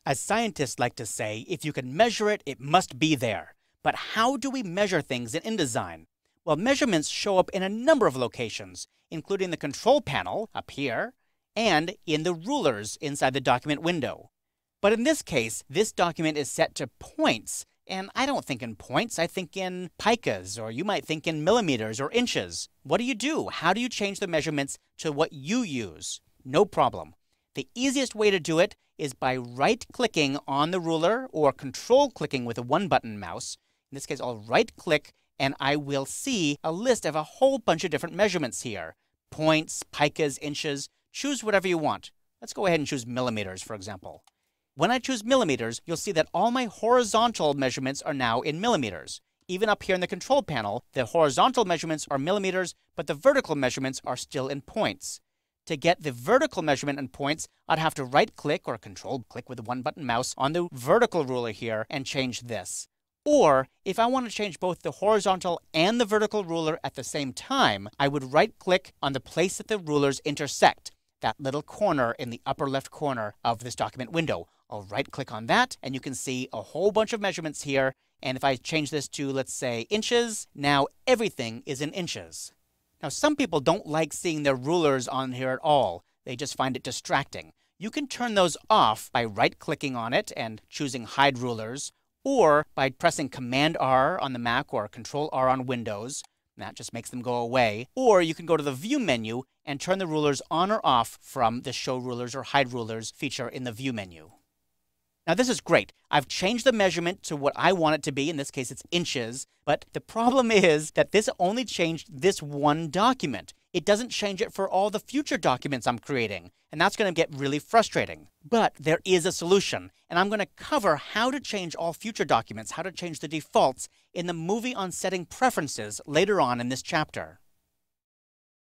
As scientists like to say, if you can measure it, it must be there. But how do we measure things in InDesign? Well, measurements show up in a number of locations, including the control panel up here and in the rulers inside the document window. But in this case, this document is set to points, and I don't think in points, I think in picas, or you might think in millimeters or inches. What do? How do you change the measurements to what you use? No problem. The easiest way to do it is by right-clicking on the ruler or control-clicking with a one-button mouse. In this case, I'll right-click and I will see a list of a whole bunch of different measurements here. Points, picas, inches. Choose whatever you want. Let's go ahead and choose millimeters, for example. When I choose millimeters, you'll see that all my horizontal measurements are now in millimeters. Even up here in the control panel, the horizontal measurements are millimeters, but the vertical measurements are still in points. To get the vertical measurement in points, I'd have to right-click or control-click with a one-button mouse on the vertical ruler here and change this. Or, if I want to change both the horizontal and the vertical ruler at the same time, I would right-click on the place that the rulers intersect, that little corner in the upper left corner of this document window. I'll right-click on that, and you can see a whole bunch of measurements here. And if I change this to, let's say, inches, now everything is in inches. Now, some people don't like seeing their rulers on here at all. They just find it distracting. You can turn those off by right-clicking on it and choosing Hide Rulers, or by pressing Command-R on the Mac or Control-R on Windows. That just makes them go away. Or you can go to the View menu and turn the rulers on or off from the Show Rulers or Hide Rulers feature in the View menu. Now this is great. I've changed the measurement to what I want it to be. In this case, it's inches. But the problem is that this only changed this one document. It doesn't change it for all the future documents I'm creating. And that's going to get really frustrating. But there is a solution. And I'm going to cover how to change all future documents, how to change the defaults in the Movie on Setting Preferences later on in this chapter.